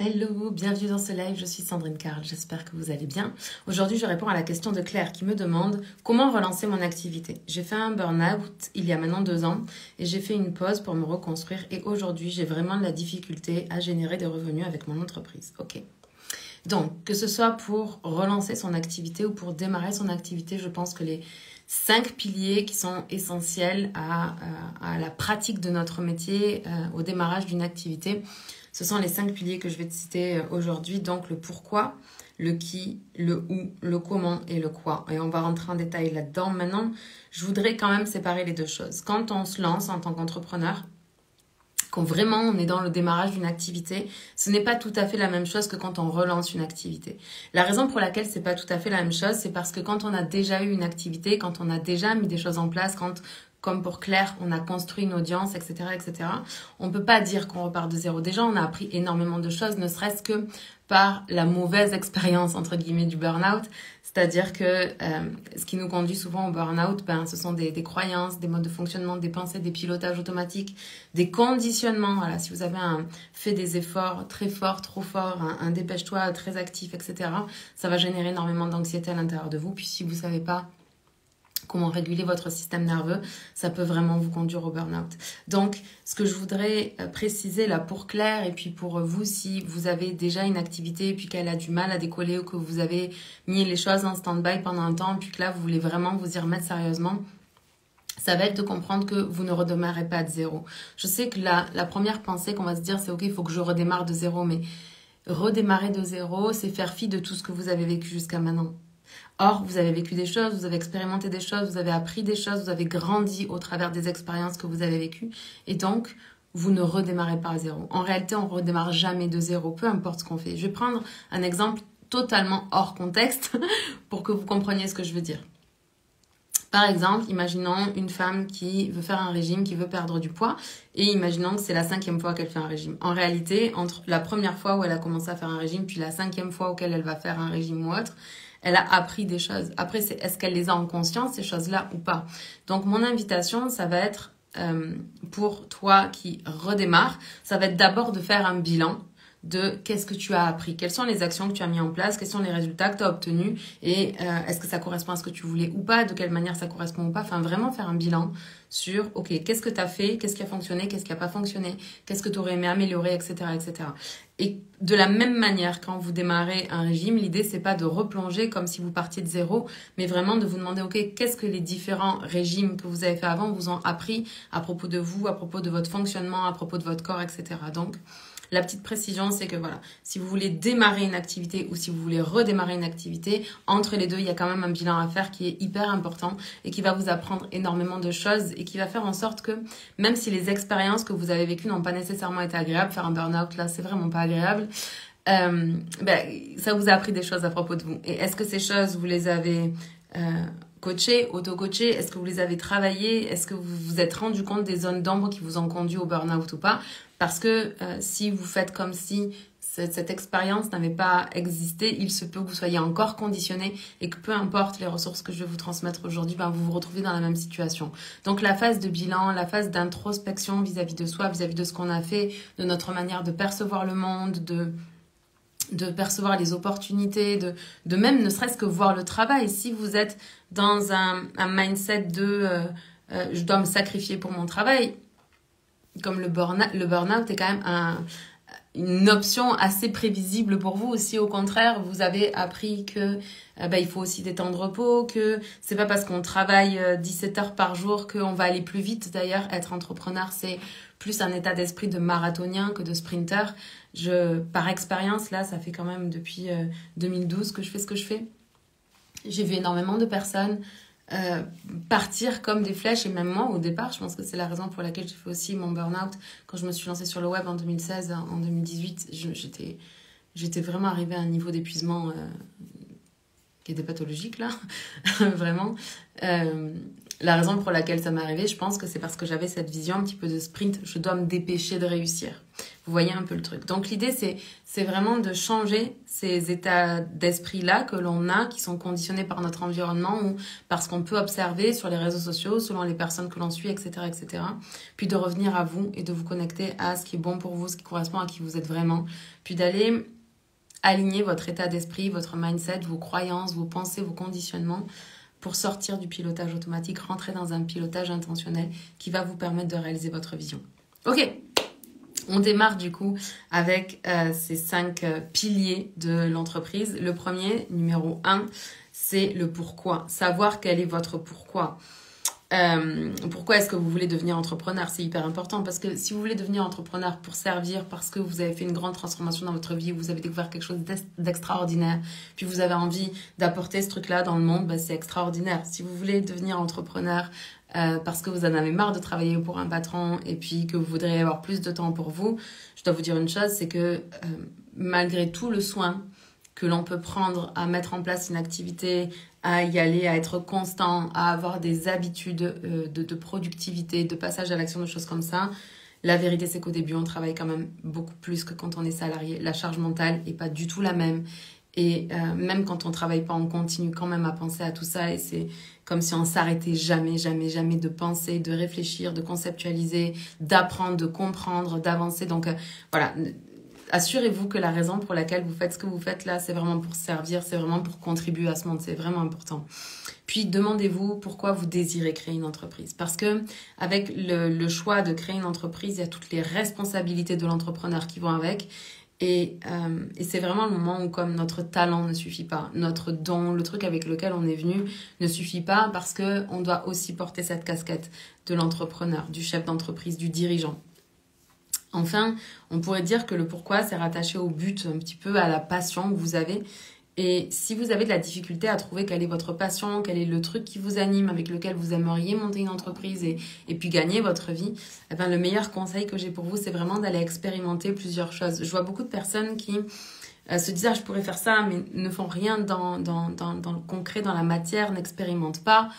Hello, bienvenue dans ce live, je suis Sandrine Carl, j'espère que vous allez bien. Aujourd'hui, je réponds à la question de Claire qui me demande comment relancer mon activité. J'ai fait un burn-out il y a maintenant 2 ans et j'ai fait une pause pour me reconstruire et aujourd'hui, j'ai vraiment de la difficulté à générer des revenus avec mon entreprise. Ok. Donc, que ce soit pour relancer son activité ou pour démarrer son activité, je pense que les 5 piliers qui sont essentiels à la pratique de notre métier, au démarrage d'une activité, ce sont les 5 piliers que je vais te citer aujourd'hui. Donc, le pourquoi, le qui, le où, le comment et le quoi. Et on va rentrer en détail là-dedans. Maintenant, je voudrais quand même séparer les deux choses. Quand on se lance en tant qu'entrepreneur, quand vraiment on est dans le démarrage d'une activité, ce n'est pas tout à fait la même chose que quand on relance une activité. La raison pour laquelle c'est pas tout à fait la même chose, c'est parce que quand on a déjà eu une activité, quand on a déjà mis des choses en place, quand, comme pour Claire, on a construit une audience, etc., etc., on peut pas dire qu'on repart de zéro. Déjà, on a appris énormément de choses, ne serait-ce que par la mauvaise expérience, entre guillemets, du burn-out. C'est-à-dire que ce qui nous conduit souvent au burn-out, ce sont des croyances, des modes de fonctionnement, des pensées, des pilotages automatiques, des conditionnements. Voilà, si vous avez fait des efforts très forts, trop forts, un dépêche-toi très actif, etc., ça va générer énormément d'anxiété à l'intérieur de vous. Puis si vous ne savez pas comment réguler votre système nerveux, ça peut vraiment vous conduire au burn-out. Donc, ce que je voudrais préciser là pour Claire et puis pour vous, si vous avez déjà une activité et puis qu'elle a du mal à décoller ou que vous avez mis les choses en stand-by pendant un temps, puis que là, vous voulez vraiment vous y remettre sérieusement, ça va être de comprendre que vous ne redémarrez pas de zéro. Je sais que la première pensée qu'on va se dire, c'est ok, il faut que je redémarre de zéro, mais redémarrer de zéro, c'est faire fi de tout ce que vous avez vécu jusqu'à maintenant. Or, vous avez vécu des choses, vous avez expérimenté des choses, vous avez appris des choses, vous avez grandi au travers des expériences que vous avez vécues. Et donc, vous ne redémarrez pas à zéro. En réalité, on ne redémarre jamais de zéro, peu importe ce qu'on fait. Je vais prendre un exemple totalement hors contexte pour que vous compreniez ce que je veux dire. Par exemple, imaginons une femme qui veut faire un régime, qui veut perdre du poids, et imaginons que c'est la 5e fois qu'elle fait un régime. En réalité, entre la première fois où elle a commencé à faire un régime, puis la 5e fois auquel elle va faire un régime ou autre, elle a appris des choses. Après, est-ce qu'elle les a en conscience, ces choses-là, ou pas? Donc, mon invitation, ça va être, pour toi qui redémarre, ça va être d'abord de faire un bilan de qu'est-ce que tu as appris, quelles sont les actions que tu as mis en place, quels sont les résultats que tu as obtenus et est-ce que ça correspond à ce que tu voulais ou pas, de quelle manière ça correspond ou pas, enfin vraiment faire un bilan sur ok, qu'est-ce que tu as fait, qu'est-ce qui a fonctionné, qu'est-ce qui n'a pas fonctionné, qu'est-ce que tu aurais aimé améliorer, etc., etc. Et de la même manière, quand vous démarrez un régime, l'idée c'est pas de replonger comme si vous partiez de zéro, mais vraiment de vous demander ok, qu'est-ce que les différents régimes que vous avez fait avant vous ont appris à propos de vous, à propos de votre fonctionnement, à propos de votre corps, etc. Donc la petite précision, c'est que voilà, si vous voulez démarrer une activité ou si vous voulez redémarrer une activité, entre les deux, il y a quand même un bilan à faire qui est hyper important et qui va vous apprendre énormément de choses et qui va faire en sorte que même si les expériences que vous avez vécues n'ont pas nécessairement été agréables, faire un burn-out là, c'est vraiment pas agréable, ça vous a appris des choses à propos de vous. Et est-ce que ces choses, vous les avez coachées, auto-coachées? Est-ce que vous les avez travaillées? Est-ce que vous vous êtes rendu compte des zones d'ombre qui vous ont conduit au burn-out ou pas? Parce que si vous faites comme si cette expérience n'avait pas existé, il se peut que vous soyez encore conditionné et que peu importe les ressources que je vais vous transmettre aujourd'hui, vous vous retrouvez dans la même situation. Donc la phase de bilan, la phase d'introspection vis-à-vis de soi, vis-à-vis de ce qu'on a fait, de notre manière de percevoir le monde, de percevoir les opportunités, de même ne serait-ce que voir le travail. Si vous êtes dans un mindset de je dois me sacrifier pour mon travail, comme le burn-out est quand même une option assez prévisible pour vous. Si au contraire, vous avez appris que il faut aussi des temps de repos, que c'est pas parce qu'on travaille 17 heures par jour qu'on va aller plus vite. D'ailleurs, être entrepreneur, c'est plus un état d'esprit de marathonien que de sprinter. Par expérience, là, ça fait quand même depuis 2012 que je fais ce que je fais. J'ai vu énormément de personnes partir comme des flèches, et même moi au départ, je pense que c'est la raison pour laquelle j'ai fait aussi mon burn-out quand je me suis lancée sur le web en 2016, en 2018, j'étais vraiment arrivée à un niveau d'épuisement qui était pathologique là, vraiment. La raison pour laquelle ça m'est arrivé, je pense que c'est parce que j'avais cette vision un petit peu de sprint, je dois me dépêcher de réussir. Vous voyez un peu le truc. Donc l'idée, c'est vraiment de changer ces états d'esprit-là que l'on a, qui sont conditionnés par notre environnement ou parce qu'on peut observer sur les réseaux sociaux, selon les personnes que l'on suit, etc., etc. Puis de revenir à vous et de vous connecter à ce qui est bon pour vous, ce qui correspond à qui vous êtes vraiment. Puis d'aller aligner votre état d'esprit, votre mindset, vos croyances, vos pensées, vos conditionnements pour sortir du pilotage automatique, rentrer dans un pilotage intentionnel qui va vous permettre de réaliser votre vision. Ok, on démarre du coup avec ces 5 piliers de l'entreprise. Le premier, numéro 1, c'est le pourquoi. Savoir quel est votre pourquoi. Pourquoi est-ce que vous voulez devenir entrepreneur? C'est hyper important parce que si vous voulez devenir entrepreneur pour servir, parce que vous avez fait une grande transformation dans votre vie, vous avez découvert quelque chose d'extraordinaire, puis vous avez envie d'apporter ce truc-là dans le monde, bah, c'est extraordinaire. Si vous voulez devenir entrepreneur parce que vous en avez marre de travailler pour un patron et puis que vous voudriez avoir plus de temps pour vous, je dois vous dire une chose, c'est que malgré tout le soin que l'on peut prendre à mettre en place une activité, à y aller, à être constant, à avoir des habitudes de productivité, de passage à l'action, de choses comme ça. La vérité, c'est qu'au début, on travaille quand même beaucoup plus que quand on est salarié. La charge mentale n'est pas du tout la même. Et même quand on ne travaille pas, on continue quand même à penser à tout ça. Et c'est comme si on s'arrêtait jamais, jamais, jamais de penser, de réfléchir, de conceptualiser, d'apprendre, de comprendre, d'avancer. Donc voilà. Assurez-vous que la raison pour laquelle vous faites ce que vous faites là, c'est vraiment pour servir, c'est vraiment pour contribuer à ce monde, c'est vraiment important. Puis demandez-vous pourquoi vous désirez créer une entreprise. Parce que avec le choix de créer une entreprise, il y a toutes les responsabilités de l'entrepreneur qui vont avec. Et c'est vraiment le moment où comme notre talent ne suffit pas, notre don, le truc avec lequel on est venu ne suffit pas parce qu'on doit aussi porter cette casquette de l'entrepreneur, du chef d'entreprise, du dirigeant. Enfin, on pourrait dire que le pourquoi, c'est rattaché au but, un petit peu à la passion que vous avez. Et si vous avez de la difficulté à trouver quelle est votre passion, quel est le truc qui vous anime, avec lequel vous aimeriez monter une entreprise et puis gagner votre vie, eh ben, le meilleur conseil que j'ai pour vous, c'est vraiment d'aller expérimenter plusieurs choses. Je vois beaucoup de personnes qui se disent « Ah, je pourrais faire ça », mais ne font rien dans le concret, dans la matière, n'expérimentent pas.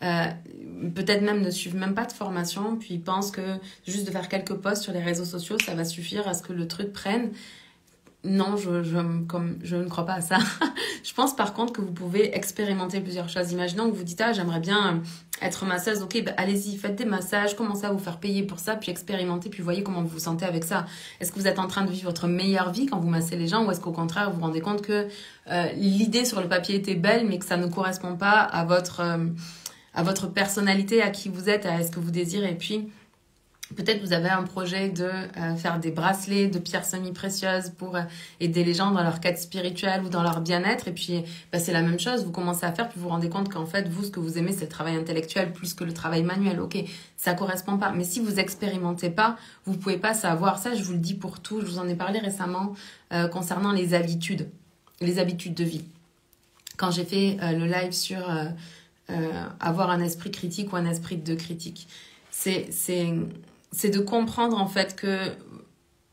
Peut-être même ne suivent même pas de formation, puis pensent que juste de faire quelques posts sur les réseaux sociaux, ça va suffire à ce que le truc prenne. Non, je ne crois pas à ça. Je pense par contre que vous pouvez expérimenter plusieurs choses. Imaginons que vous dites « Ah, j'aimerais bien être masseuse. » Ok, bah, allez-y, faites des massages, commencez à vous faire payer pour ça, puis expérimentez, puis voyez comment vous vous sentez avec ça. Est-ce que vous êtes en train de vivre votre meilleure vie quand vous massez les gens ou est-ce qu'au contraire, vous vous rendez compte que l'idée sur le papier était belle, mais que ça ne correspond pas à votre personnalité, à qui vous êtes, à ce que vous désirez. Et puis, peut-être vous avez un projet de faire des bracelets de pierres semi-précieuses pour aider les gens dans leur quête spirituelle ou dans leur bien-être. Et puis, bah, c'est la même chose. Vous commencez à faire, puis vous vous rendez compte qu'en fait, vous, ce que vous aimez, c'est le travail intellectuel plus que le travail manuel. Ok, ça correspond pas. Mais si vous expérimentez pas, vous pouvez pas savoir. Ça, je vous le dis pour tout. Je vous en ai parlé récemment concernant les habitudes de vie. Quand j'ai fait le live sur... avoir un esprit critique ou un esprit de critique. C'est de comprendre en fait que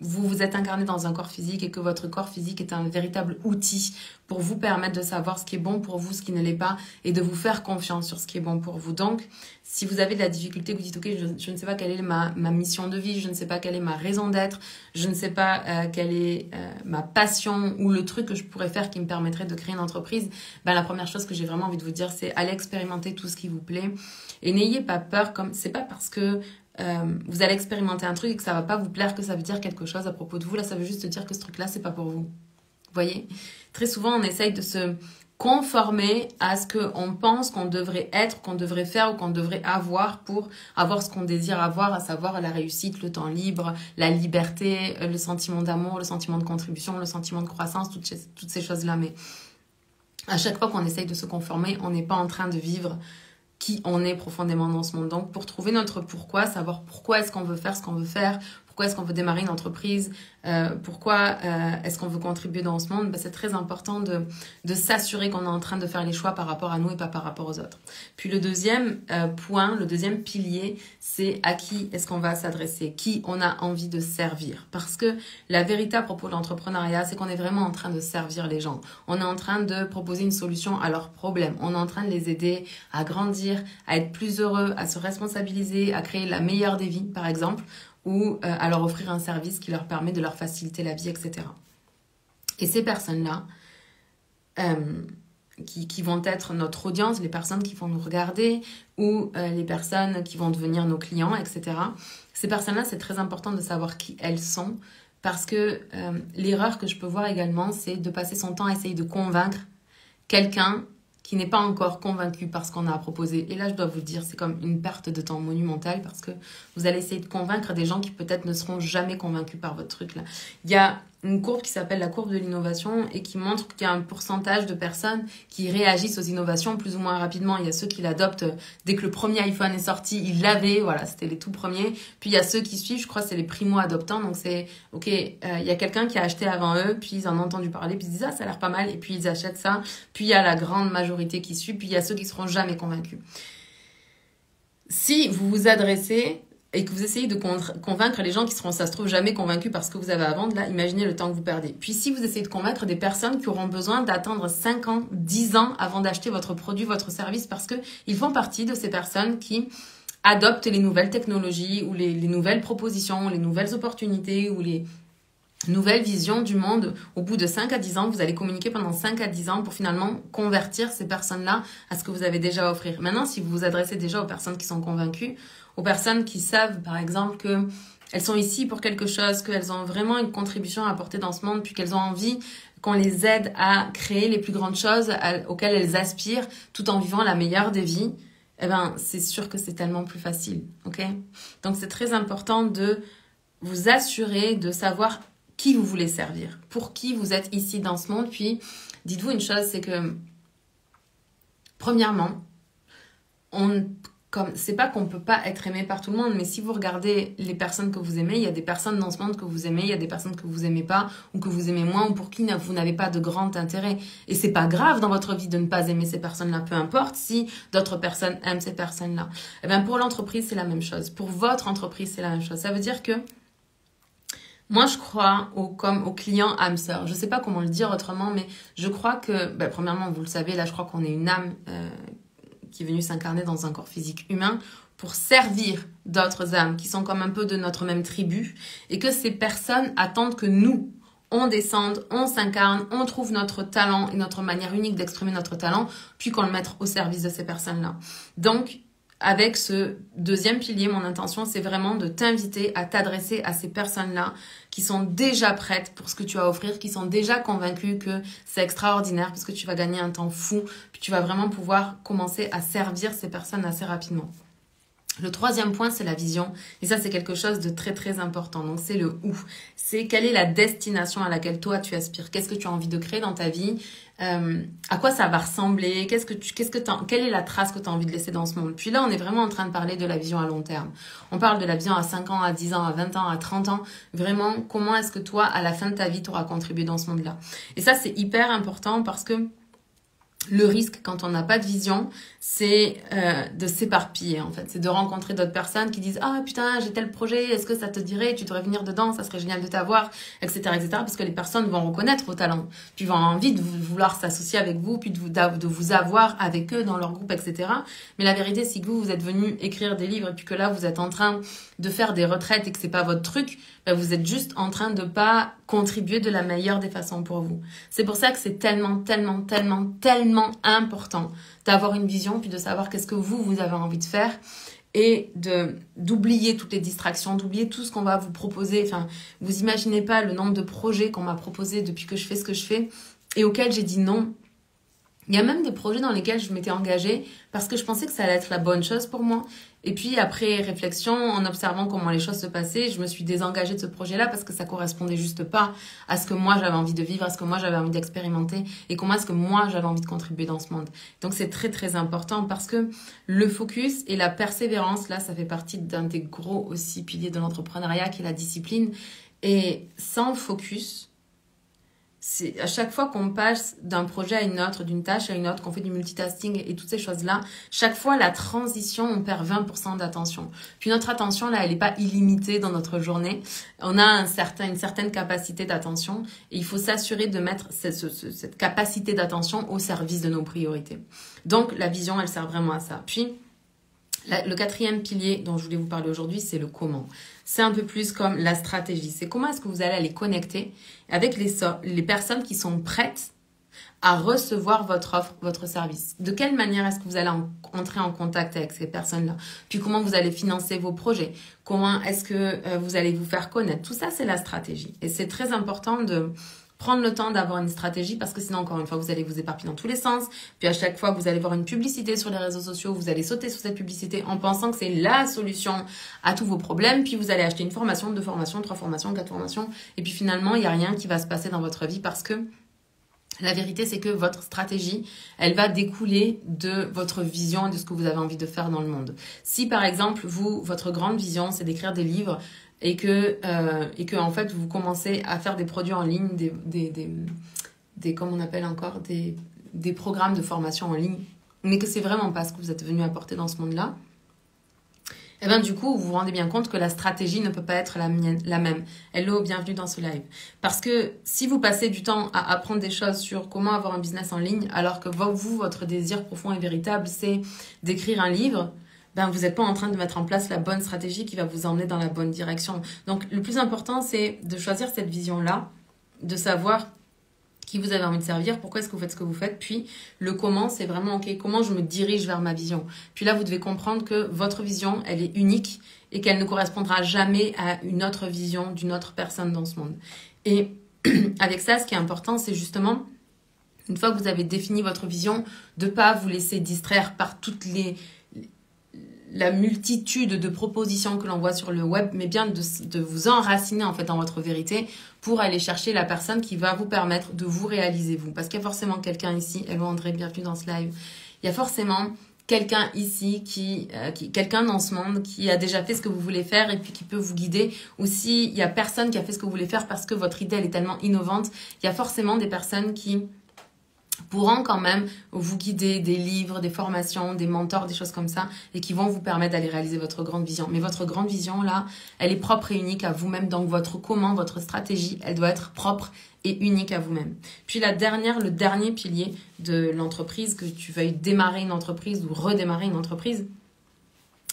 vous êtes incarné dans un corps physique et que votre corps physique est un véritable outil pour vous permettre de savoir ce qui est bon pour vous, ce qui ne l'est pas, et de vous faire confiance sur ce qui est bon pour vous. Donc, si vous avez de la difficulté, vous dites « Ok, je ne sais pas quelle est ma mission de vie, je ne sais pas quelle est ma raison d'être, je ne sais pas quelle est ma passion ou le truc que je pourrais faire qui me permettrait de créer une entreprise », ben, la première chose que j'ai vraiment envie de vous dire, c'est allez expérimenter tout ce qui vous plaît. Et n'ayez pas peur, c'est pas parce que vous allez expérimenter un truc et que ça va pas vous plaire que ça veut dire quelque chose à propos de vous. Là, ça veut juste dire que ce truc-là, c'est pas pour vous. Vous voyez ? Très souvent, on essaye de se conformer à ce qu'on pense qu'on devrait être, qu'on devrait faire ou qu'on devrait avoir pour avoir ce qu'on désire avoir, à savoir la réussite, le temps libre, la liberté, le sentiment d'amour, le sentiment de contribution, le sentiment de croissance, toutes ces choses-là. Mais à chaque fois qu'on essaye de se conformer, on n'est pas en train de vivre qui on est profondément dans ce monde. Donc, pour trouver notre pourquoi, savoir pourquoi est-ce qu'on veut faire ce qu'on veut faire, pourquoi est-ce qu'on veut démarrer une entreprise, pourquoi est-ce qu'on veut contribuer dans ce monde, ben, c'est très important de s'assurer qu'on est en train de faire les choix par rapport à nous et pas par rapport aux autres. Puis le deuxième point, le deuxième pilier, c'est à qui est-ce qu'on va s'adresser, qui on a envie de servir. Parce que la vérité à propos de l'entrepreneuriat, c'est qu'on est vraiment en train de servir les gens. On est en train de proposer une solution à leurs problèmes. On est en train de les aider à grandir, à être plus heureux, à se responsabiliser, à créer la meilleure des vies, par exemple. ou à leur offrir un service qui leur permet de leur faciliter la vie, etc. Et ces personnes-là, qui vont être notre audience, les personnes qui vont nous regarder ou les personnes qui vont devenir nos clients, etc. Ces personnes-là, c'est très important de savoir qui elles sont parce que l'erreur que je peux voir également, c'est de passer son temps à essayer de convaincre quelqu'un qui n'est pas encore convaincu par ce qu'on a à proposer. Et là, je dois vous dire, c'est comme une perte de temps monumentale parce que vous allez essayer de convaincre des gens qui peut-être ne seront jamais convaincus par votre truc là. Il y a une courbe qui s'appelle la courbe de l'innovation et qui montre qu'il y a un pourcentage de personnes qui réagissent aux innovations plus ou moins rapidement. Il y a ceux qui l'adoptent dès que le premier iPhone est sorti, ils l'avaient, voilà, c'était les tout premiers. Puis il y a ceux qui suivent, je crois, c'est les primo-adoptants. Donc c'est, ok, il y a quelqu'un qui a acheté avant eux, puis ils en ont entendu parler, puis ils se disent, ah, ça a l'air pas mal, et puis ils achètent ça. Puis il y a la grande majorité qui suit, puis il y a ceux qui seront jamais convaincus. Si vous vous adressez et que vous essayez de convaincre les gens qui seront, ça se trouve, jamais convaincus par ce que vous avez à vendre, là, imaginez le temps que vous perdez. Puis si vous essayez de convaincre des personnes qui auront besoin d'attendre 5 ans, 10 ans avant d'acheter votre produit, votre service, parce qu'ils font partie de ces personnes qui adoptent les nouvelles technologies ou les nouvelles propositions, les nouvelles opportunités ou les nouvelles visions du monde. Au bout de 5 à 10 ans, vous allez communiquer pendant 5 à 10 ans pour finalement convertir ces personnes-là à ce que vous avez déjà à offrir. Maintenant, si vous vous adressez déjà aux personnes qui sont convaincues, aux personnes qui savent, par exemple, qu'elles sont ici pour quelque chose, qu'elles ont vraiment une contribution à apporter dans ce monde, puis qu'elles ont envie qu'on les aide à créer les plus grandes choses auxquelles elles aspirent, tout en vivant la meilleure des vies, eh ben, c'est sûr que c'est tellement plus facile, ok? Donc, c'est très important de vous assurer de savoir qui vous voulez servir, pour qui vous êtes ici dans ce monde. Puis, dites-vous une chose, c'est que, premièrement, c'est pas qu'on peut pas être aimé par tout le monde, mais si vous regardez les personnes que vous aimez, il y a des personnes dans ce monde que vous aimez, il y a des personnes que vous aimez pas, ou que vous aimez moins, ou pour qui vous n'avez pas de grand intérêt. Et c'est pas grave dans votre vie de ne pas aimer ces personnes-là, peu importe si d'autres personnes aiment ces personnes-là. Eh bien, pour l'entreprise, c'est la même chose. Pour votre entreprise, c'est la même chose. Ça veut dire que moi, je crois comme au client âme sœur. Je sais pas comment le dire autrement, mais je crois que, premièrement, vous le savez, là, je crois qu'on est une âme qui est venue s'incarner dans un corps physique humain pour servir d'autres âmes qui sont comme un peu de notre même tribu et que ces personnes attendent que nous, on descende, on s'incarne, on trouve notre talent et notre manière unique d'exprimer notre talent, puis qu'on le mette au service de ces personnes-là. Donc, avec ce deuxième pilier, mon intention, c'est vraiment de t'inviter à t'adresser à ces personnes-là qui sont déjà prêtes pour ce que tu as à offrir, qui sont déjà convaincues que c'est extraordinaire parce que tu vas gagner un temps fou, puis tu vas vraiment pouvoir commencer à servir ces personnes assez rapidement. Le troisième point, c'est la vision. Et ça, c'est quelque chose de très, très important. Donc, c'est le où. C'est quelle est la destination à laquelle toi, tu aspires. Qu'est-ce que tu as envie de créer dans ta vie? À quoi ça va ressembler? Quelle est la trace que tu as envie de laisser dans ce monde? Puis là, on est vraiment en train de parler de la vision à long terme. On parle de la vision à 5 ans, à 10 ans, à 20 ans, à 30 ans. Vraiment, comment est-ce que toi, à la fin de ta vie, tu auras contribué dans ce monde-là? Et ça, c'est hyper important parce que le risque, quand on n'a pas de vision, c'est de s'éparpiller, en fait. C'est de rencontrer d'autres personnes qui disent « Ah, putain, j'ai tel projet, est-ce que ça te dirait? Tu devrais venir dedans, ça serait génial de t'avoir, etc., etc. » Parce que les personnes vont reconnaître vos talents, puis vont avoir envie de vouloir s'associer avec vous, puis de vous avoir avec eux dans leur groupe, etc. Mais la vérité, c'est que vous êtes venu écrire des livres, et puis que là, vous êtes en train de faire des retraites et que c'est pas votre truc, vous êtes juste en train de pas contribuer de la meilleure des façons pour vous. C'est pour ça que c'est tellement, tellement, tellement, tellement important d'avoir une vision, puis de savoir qu'est-ce que vous avez envie de faire et d'oublier toutes les distractions, d'oublier tout ce qu'on va vous proposer. Enfin, vous imaginez pas le nombre de projets qu'on m'a proposés depuis que je fais ce que je fais et auxquels j'ai dit non. Il y a même des projets dans lesquels je m'étais engagée parce que je pensais que ça allait être la bonne chose pour moi. Et puis après réflexion, en observant comment les choses se passaient, je me suis désengagée de ce projet-là parce que ça correspondait juste pas à ce que moi j'avais envie de vivre, à ce que moi j'avais envie d'expérimenter et comment est-ce que moi j'avais envie de contribuer dans ce monde. Donc c'est très très important parce que le focus et la persévérance, là, ça fait partie d'un des gros aussi piliers de l'entrepreneuriat qui est la discipline. Et sans focus, c'est à chaque fois qu'on passe d'un projet à une autre, d'une tâche à une autre, qu'on fait du multitasking et toutes ces choses-là, chaque fois, la transition, on perd 20% d'attention. Puis notre attention, là, elle n'est pas illimitée dans notre journée. On a une certaine capacité d'attention et il faut s'assurer de mettre cette capacité d'attention au service de nos priorités. Donc, la vision, elle sert vraiment à ça. Puis, Le quatrième pilier dont je voulais vous parler aujourd'hui, c'est le comment. C'est un peu plus comme la stratégie. C'est comment est-ce que vous allez aller connecter avec les personnes qui sont prêtes à recevoir votre offre, votre service. De quelle manière est-ce que vous allez entrer en contact avec ces personnes-là? Puis comment vous allez financer vos projets? Comment est-ce que vous allez vous faire connaître? Tout ça, c'est la stratégie. Et c'est très important de prendre le temps d'avoir une stratégie parce que sinon, encore une fois, vous allez vous éparpiller dans tous les sens. Puis à chaque fois que vous allez voir une publicité sur les réseaux sociaux, vous allez sauter sur cette publicité en pensant que c'est la solution à tous vos problèmes. Puis vous allez acheter une formation, 2 formations, 3 formations, 4 formations. Et puis finalement, il n'y a rien qui va se passer dans votre vie parce que la vérité, c'est que votre stratégie, elle va découler de votre vision et de ce que vous avez envie de faire dans le monde. Si par exemple, votre grande vision, c'est d'écrire des livres et que en fait, vous commencez à faire des produits en ligne, comment on appelle encore, des programmes de formation en ligne, mais que c'est vraiment pas ce que vous êtes venu apporter dans ce monde-là, et bien du coup, vous vous rendez bien compte que la stratégie ne peut pas être la même. Hello, bienvenue dans ce live. Parce que si vous passez du temps à apprendre des choses sur comment avoir un business en ligne, alors que votre désir profond et véritable, c'est d'écrire un livre, ben vous n'êtes pas en train de mettre en place la bonne stratégie qui va vous emmener dans la bonne direction. Donc le plus important, c'est de choisir cette vision-là, de savoir qui vous avez envie de servir, pourquoi est-ce que vous faites ce que vous faites, puis le comment, c'est vraiment, ok, comment je me dirige vers ma vision. Puis là, vous devez comprendre que votre vision, elle est unique et qu'elle ne correspondra jamais à une autre vision d'une autre personne dans ce monde. Et avec ça, ce qui est important, c'est justement, une fois que vous avez défini votre vision, de ne pas vous laisser distraire par la multitude de propositions que l'on voit sur le web, mais bien de vous enraciner en fait dans votre vérité pour aller chercher la personne qui va vous permettre de vous réaliser vous. Parce qu'il y a forcément quelqu'un ici, hello André, bienvenue dans ce live, il y a forcément quelqu'un ici, quelqu'un dans ce monde qui a déjà fait ce que vous voulez faire et puis qui peut vous guider. Ou s'il y a personne qui a fait ce que vous voulez faire parce que votre idée elle est tellement innovante, il y a forcément des personnes qui pourront quand même vous guider, des livres, des formations, des mentors, des choses comme ça, et qui vont vous permettre d'aller réaliser votre grande vision. Mais votre grande vision, là, elle est propre et unique à vous-même. Donc votre comment, votre stratégie, elle doit être propre et unique à vous-même. Puis le dernier pilier de l'entreprise, que tu veuilles démarrer une entreprise ou redémarrer une entreprise,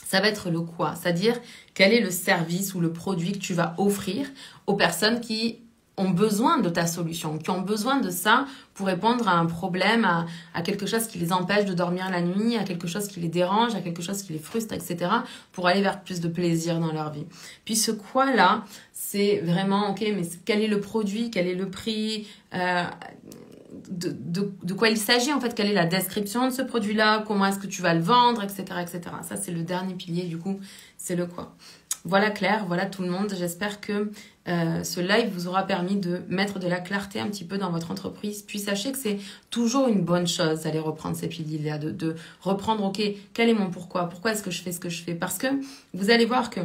ça va être le quoi. C'est-à-dire, quel est le service ou le produit que tu vas offrir aux personnes qui ont besoin de ta solution, qui ont besoin de ça pour répondre à un problème, à quelque chose qui les empêche de dormir la nuit, à quelque chose qui les dérange, à quelque chose qui les frustre, etc., pour aller vers plus de plaisir dans leur vie. Puis ce quoi-là, c'est vraiment, ok, mais quel est le produit, quel est le prix, de quoi il s'agit en fait, quelle est la description de ce produit-là, comment est-ce que tu vas le vendre, etc., etc. Ça, c'est le dernier pilier, du coup, c'est le quoi. Voilà Claire, voilà tout le monde. J'espère que ce live vous aura permis de mettre de la clarté un petit peu dans votre entreprise. Puis sachez que c'est toujours une bonne chose d'aller reprendre ces piliers-là, de reprendre, ok, quel est mon pourquoi est-ce que je fais ce que je fais? Parce que vous allez voir que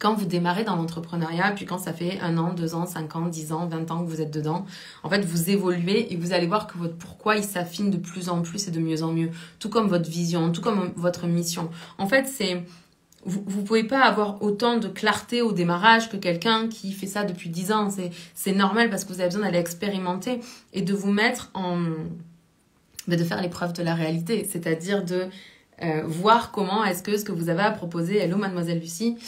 quand vous démarrez dans l'entrepreneuriat, puis quand ça fait 1 an, 2 ans, 5 ans, 10 ans, 20 ans que vous êtes dedans, en fait, vous évoluez et vous allez voir que votre pourquoi, il s'affine de plus en plus et de mieux en mieux. Tout comme votre vision, tout comme votre mission. En fait, vous pouvez pas avoir autant de clarté au démarrage que quelqu'un qui fait ça depuis 10 ans. C'est normal parce que vous avez besoin d'aller expérimenter et de vous mettre de faire l'épreuve de la réalité. C'est-à-dire de voir comment est-ce que ce que vous avez à proposer, hello mademoiselle Lucie,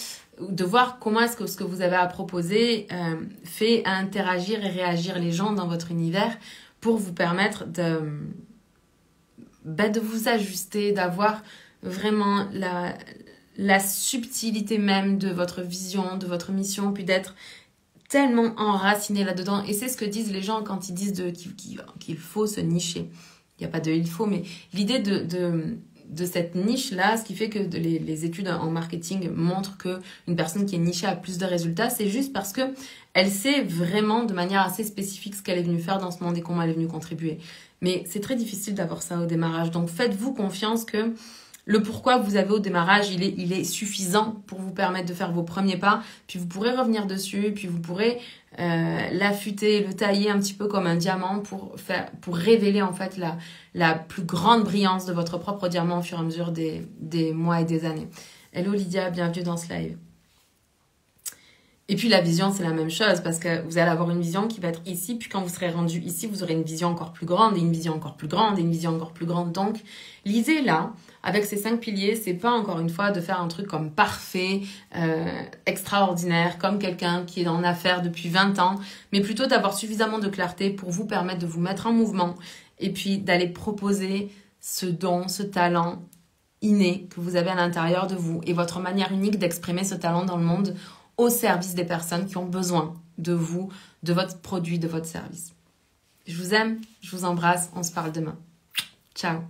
de voir comment est-ce que ce que vous avez à proposer fait interagir et réagir les gens dans votre univers pour vous permettre de vous ajuster, d'avoir vraiment la subtilité même de votre vision, de votre mission, puis d'être tellement enraciné là-dedans. Et c'est ce que disent les gens quand ils disent qu'il faut se nicher. Il n'y a pas de il faut, mais l'idée de cette niche-là, ce qui fait que les études en marketing montrent qu'une personne qui est nichée a plus de résultats, c'est juste parce que elle sait vraiment de manière assez spécifique ce qu'elle est venue faire dans ce monde et comment elle est venue contribuer. Mais c'est très difficile d'avoir ça au démarrage. Donc faites-vous confiance que le pourquoi que vous avez au démarrage, il est suffisant pour vous permettre de faire vos premiers pas. Puis vous pourrez revenir dessus, puis vous pourrez l'affûter, le tailler un petit peu comme un diamant pour révéler en fait la plus grande brillance de votre propre diamant au fur et à mesure des mois et des années. Hello Lydia, bienvenue dans ce live. Et puis la vision, c'est la même chose parce que vous allez avoir une vision qui va être ici, puis quand vous serez rendu ici, vous aurez une vision encore plus grande et une vision encore plus grande et une vision encore plus grande. Donc, l'idée là, avec ces 5 piliers, c'est pas encore une fois de faire un truc comme parfait, extraordinaire, comme quelqu'un qui est en affaires depuis 20 ans, mais plutôt d'avoir suffisamment de clarté pour vous permettre de vous mettre en mouvement et puis d'aller proposer ce don, ce talent inné que vous avez à l'intérieur de vous et votre manière unique d'exprimer ce talent dans le monde au service des personnes qui ont besoin de vous, de votre produit, de votre service. Je vous aime, je vous embrasse, on se parle demain. Ciao.